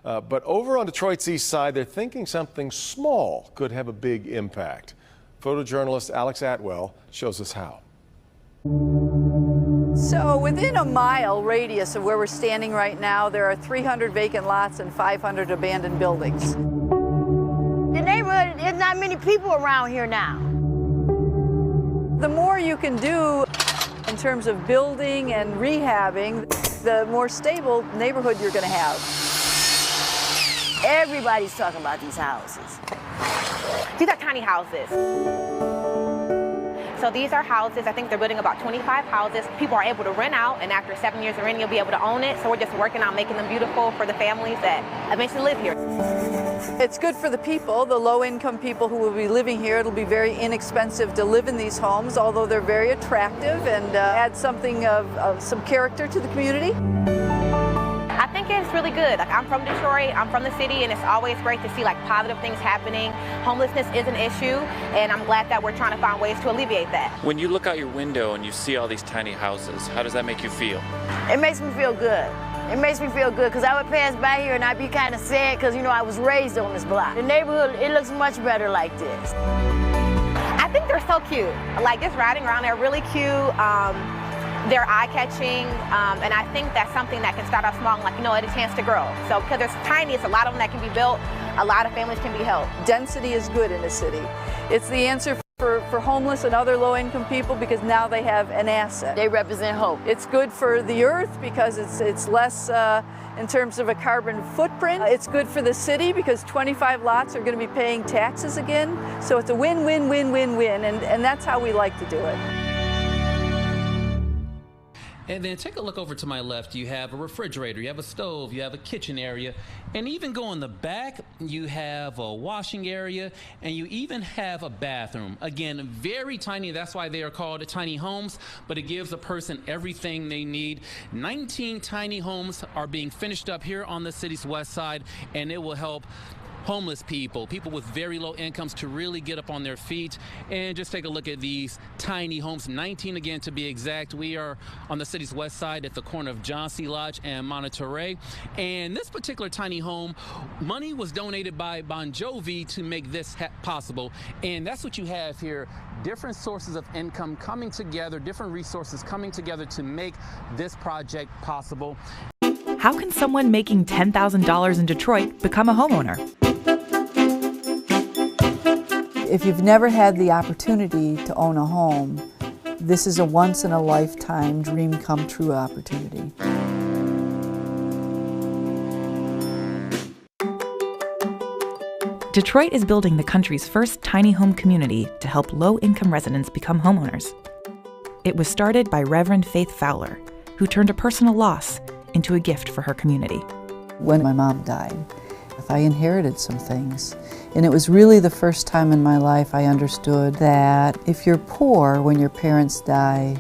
But over on Detroit's east side, they're thinking something small could have a big impact. Photojournalist Alex Atwell shows us how. So within a mile radius of where we're standing right now, there are 300 vacant lots and 500 abandoned buildings. The neighborhood, there's not many people around here now. The more you can do in terms of building and rehabbing, the more stable neighborhood you're going to have. Everybody's talking about these houses. These are tiny houses. So these are houses, I think they're building about 25 houses. People are able to rent out, and after 7 years of renting, you'll be able to own it. So we're just working on making them beautiful for the families that eventually live here. It's good for the people, the low-income people who will be living here. It'll be very inexpensive to live in these homes, although they're very attractive and add something of some character to the community. I think it's really good. Like, I'm from Detroit, I'm from the city, and it's always great to see like positive things happening. Homelessness is an issue, and I'm glad that we're trying to find ways to alleviate that. When you look out your window and you see all these tiny houses, how does that make you feel? It makes me feel good. It makes me feel good because I would pass by here and I'd be kind of sad because, you know, I was raised on this block. The neighborhood, it looks much better like this. I think they're so cute. Like, just riding around, they're really cute. They're eye-catching, and I think that's something that can start off small and, like, you know, at a chance to grow. So because they're tiny, it's a lot of them that can be built. A lot of families can be helped. Density is good in a city. It's the answer for homeless and other low-income people because now they have an asset. They represent hope. It's good for the earth because it's less in terms of a carbon footprint. It's good for the city because 25 lots are going to be paying taxes again. So it's a win-win-win-win-win, and that's how we like to do it. And then take a look over to my left. You have a refrigerator, you have a stove, you have a kitchen area, and even go in the back, you have a washing area, and you even have a bathroom. Again, very tiny. That's why they are called tiny homes, but it gives a person everything they need. 19 tiny homes are being finished up here on the city's west side, and it will help homeless people with very low incomes to really get up on their feet. And just take a look at these tiny homes, 19 again to be exact. We are on the city's west side at the corner of Johnsey Lodge and Monterey. And this particular tiny home, money was donated by Bon Jovi to make this possible. And that's what you have here. Different sources of income coming together, different resources coming together to make this project possible. How can someone making $10,000 in Detroit become a homeowner? If you've never had the opportunity to own a home, this is a once-in-a-lifetime dream come true opportunity. Detroit is building the country's first tiny home community to help low-income residents become homeowners. It was started by Reverend Faith Fowler, who turned a personal loss into a gift for her community. When my mom died, I inherited some things. And it was really the first time in my life I understood that if you're poor when your parents die,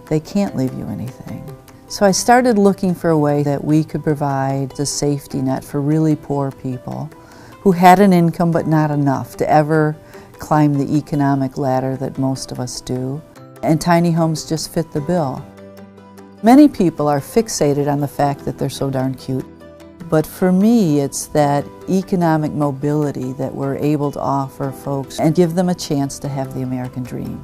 they can't leave you anything. So I started looking for a way that we could provide a safety net for really poor people who had an income but not enough to ever climb the economic ladder that most of us do. And tiny homes just fit the bill. Many people are fixated on the fact that they're so darn cute. But for me, it's that economic mobility that we're able to offer folks and give them a chance to have the American dream.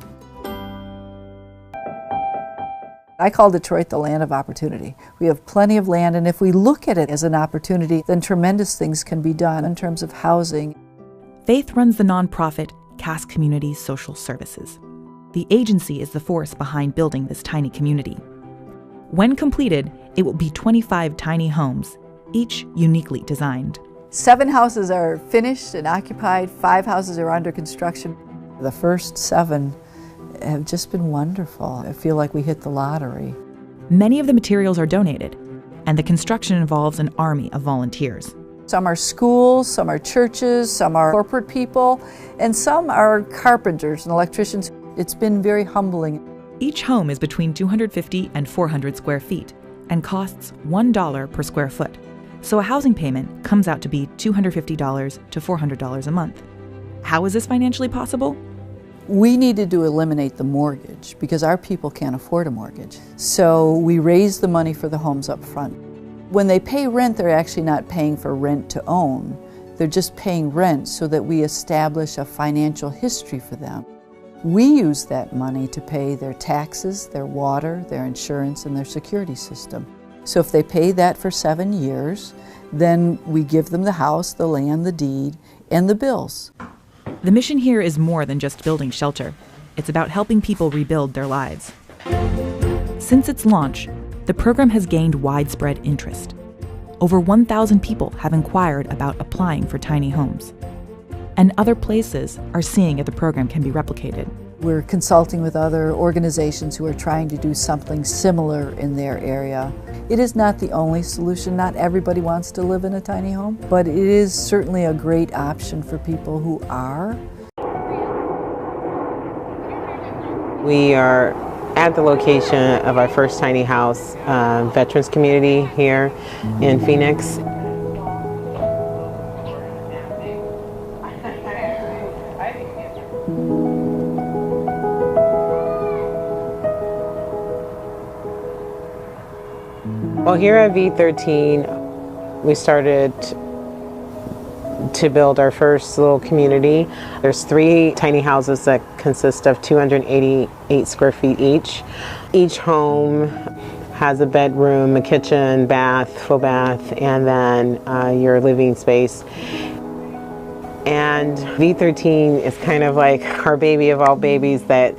I call Detroit the land of opportunity. We have plenty of land, and if we look at it as an opportunity, then tremendous things can be done in terms of housing. Faith runs the nonprofit Cass Community Social Services. The agency is the force behind building this tiny community. When completed, it will be 25 tiny homes, each uniquely designed. 7 houses are finished and occupied, 5 houses are under construction. The first 7 have just been wonderful. I feel like we hit the lottery. Many of the materials are donated, and the construction involves an army of volunteers. Some are schools, some are churches, some are corporate people, and some are carpenters and electricians. It's been very humbling. Each home is between 250 and 400 square feet and costs $1 per square foot. So a housing payment comes out to be $250 to $400 a month. How is this financially possible? We needed to eliminate the mortgage because our people can't afford a mortgage. So we raised the money for the homes up front. When they pay rent, they're actually not paying for rent to own. They're just paying rent so that we establish a financial history for them. We use that money to pay their taxes, their water, their insurance, and their security system. So if they pay that for 7 years, then we give them the house, the land, the deed, and the bills. The mission here is more than just building shelter. It's about helping people rebuild their lives. Since its launch, the program has gained widespread interest. Over 1,000 people have inquired about applying for tiny homes. And other places are seeing if the program can be replicated. We're consulting with other organizations who are trying to do something similar in their area. It is not the only solution. Not everybody wants to live in a tiny home, but it is certainly a great option for people who are. We are at the location of our first tiny house veterans community here in Phoenix. Well, here at V13, we started to build our first little community. There's 3 tiny houses that consist of 288 square feet each. Each home has a bedroom, a kitchen, bath, full bath, and then your living space. And V13 is kind of like our baby of all babies that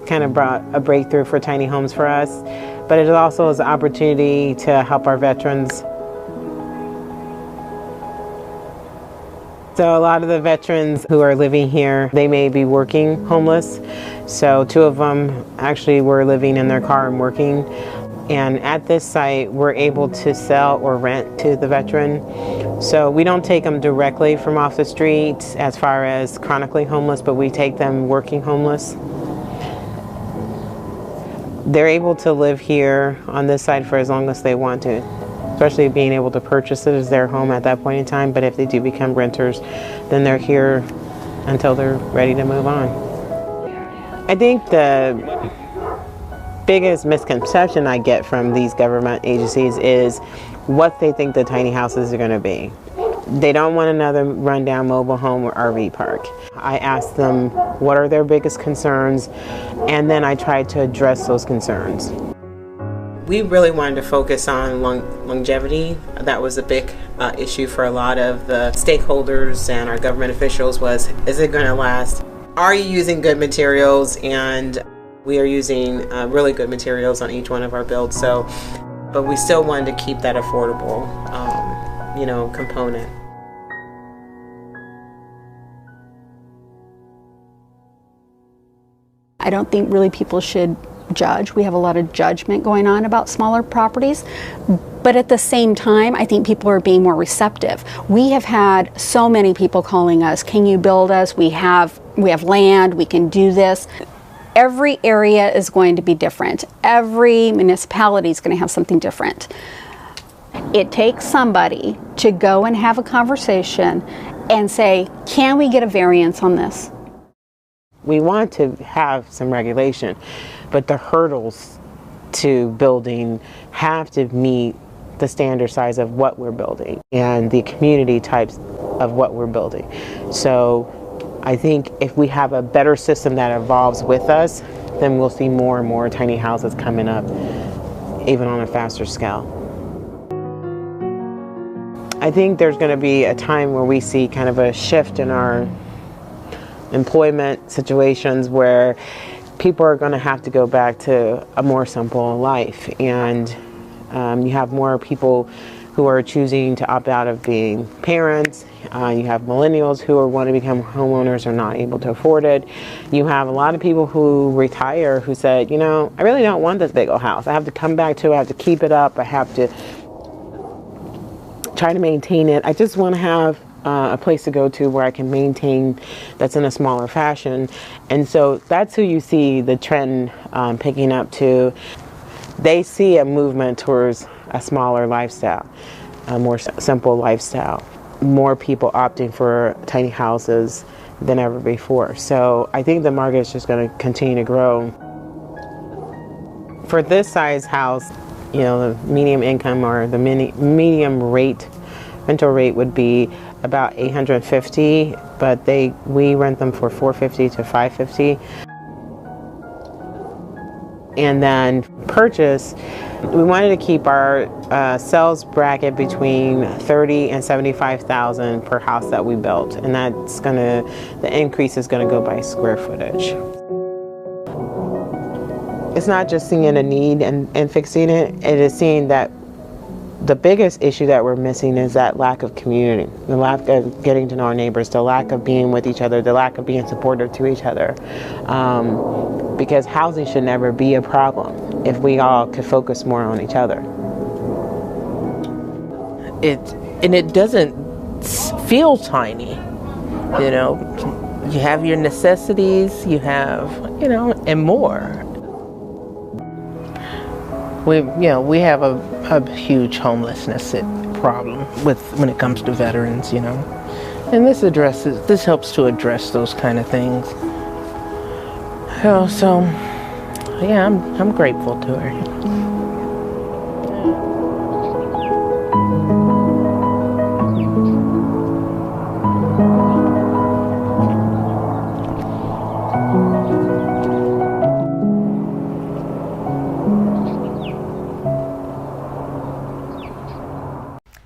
kind of brought a breakthrough for tiny homes for us. But it also is an opportunity to help our veterans. So a lot of the veterans who are living here, they may be working homeless. So 2 of them actually were living in their car and working. And at this site, we're able to sell or rent to the veteran. So we don't take them directly from off the street as far as chronically homeless, but we take them working homeless. They're able to live here on this side for as long as they want to, especially being able to purchase it as their home at that point in time. But if they do become renters, then they're here until they're ready to move on. I think the biggest misconception I get from these government agencies is what they think the tiny houses are going to be. They don't want another rundown mobile home or RV park. I ask them what are their biggest concerns, and then I try to address those concerns. We really wanted to focus on longevity. That was a big issue for a lot of the stakeholders and our government officials was, is it going to last? Are you using good materials? And we are using really good materials on each one of our builds. So, but we still wanted to keep that affordable, component. I don't think really people should judge. We have a lot of judgment going on about smaller properties, but at the same time, I think people are being more receptive. We have had so many people calling us, can you build us? We have land, we can do this. Every area is going to be different. Every municipality is going to have something different. It takes somebody to go and have a conversation and say, can we get a variance on this? We want to have some regulation, but the hurdles to building have to meet the standard size of what we're building and the community types of what we're building. So I think if we have a better system that evolves with us, then we'll see more and more tiny houses coming up, even on a faster scale. I think there's going to be a time where we see kind of a shift in our employment situations where people are going to have to go back to a more simple life, and you have more people who are choosing to opt out of being parents. You have millennials who want to become homeowners or not able to afford it. You have a lot of people who retire who said, I really don't want this big old house. I have to come back to it, I have to keep it up, I have to try to maintain it. I just want to have a place to go to where I can maintain that's in a smaller fashion. And so that's who you see the trend picking up to. They see a movement towards a smaller lifestyle, a more simple lifestyle, more people opting for tiny houses than ever before. So I think the market is just going to continue to grow. For this size house, the medium income or the medium rate, rental rate would be about $850, but we rent them for $450 to $550. And then purchase, we wanted to keep our sales bracket between $30,000 and $75,000 per house that we built, and the increase is gonna go by square footage. It's not just seeing a need and fixing it, it is seeing that the biggest issue that we're missing is that lack of community, the lack of getting to know our neighbors, the lack of being with each other, the lack of being supportive to each other. Because housing should never be a problem if we all could focus more on each other. It doesn't feel tiny, You have your necessities, you have, and more. We have a huge homelessness problem when it comes to veterans, and this helps to address those kind of things. So yeah, I'm grateful to her.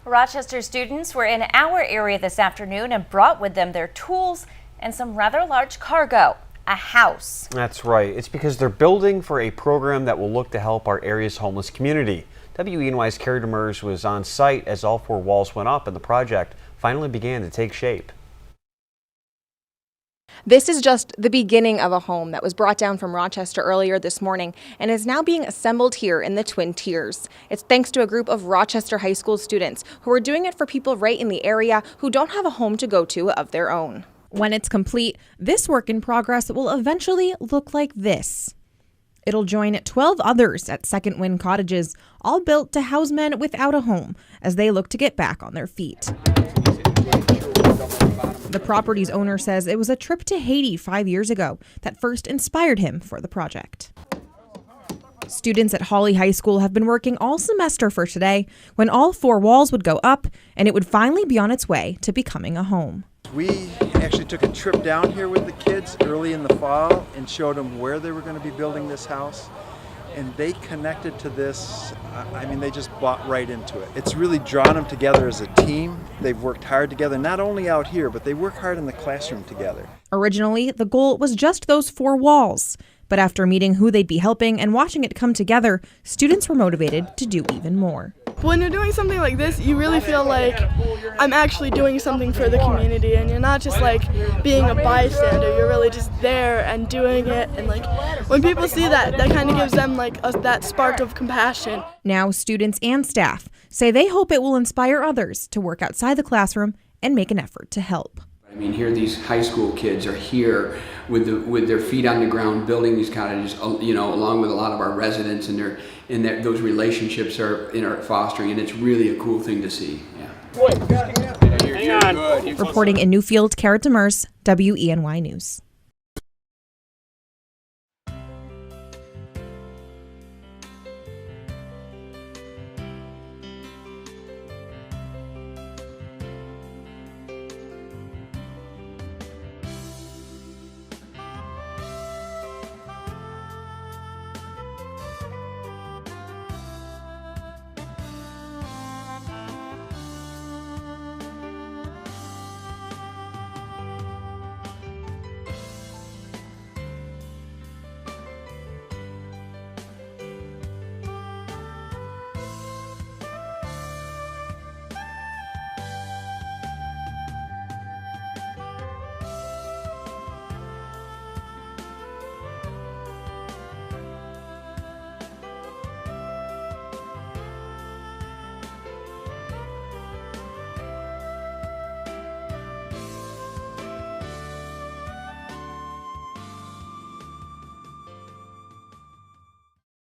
Rochester students were in our area this afternoon and brought with them their tools and some rather large cargo, a house. That's right. It's because they're building for a program that will look to help our area's homeless community. WENY's Carrie Demers was on site as all 4 walls went up and the project finally began to take shape. This is just the beginning of a home that was brought down from Rochester earlier this morning and is now being assembled here in the Twin Tiers. It's thanks to a group of Rochester High School students who are doing it for people right in the area who don't have a home to go to of their own. When it's complete, this work in progress will eventually look like this. It'll join 12 others at Second Wind Cottages, all built to house men without a home as they look to get back on their feet. The property's owner says it was a trip to Haiti 5 years ago that first inspired him for the project. Students at Hawley High School have been working all semester for today, when all 4 walls would go up and it would finally be on its way to becoming a home. We actually took a trip down here with the kids early in the fall and showed them where they were going to be building this house. And they connected to this, they just bought right into it. It's really drawn them together as a team. They've worked hard together, not only out here, but they work hard in the classroom together. Originally, the goal was just those 4 walls. But after meeting who they'd be helping and watching it come together, students were motivated to do even more. When you're doing something like this, you really feel like I'm actually doing something for the community, and you're not just like being a bystander, you're really just there and doing it. And like when people see that, that kind of gives them like that spark of compassion. Now students and staff say they hope it will inspire others to work outside the classroom and make an effort to help. Here these high school kids are here with their feet on the ground building these cottages, along with a lot of our residents, and those relationships are fostering, and it's really a cool thing to see. Yeah. Reporting in Newfield, Carrie Demers, WENY News.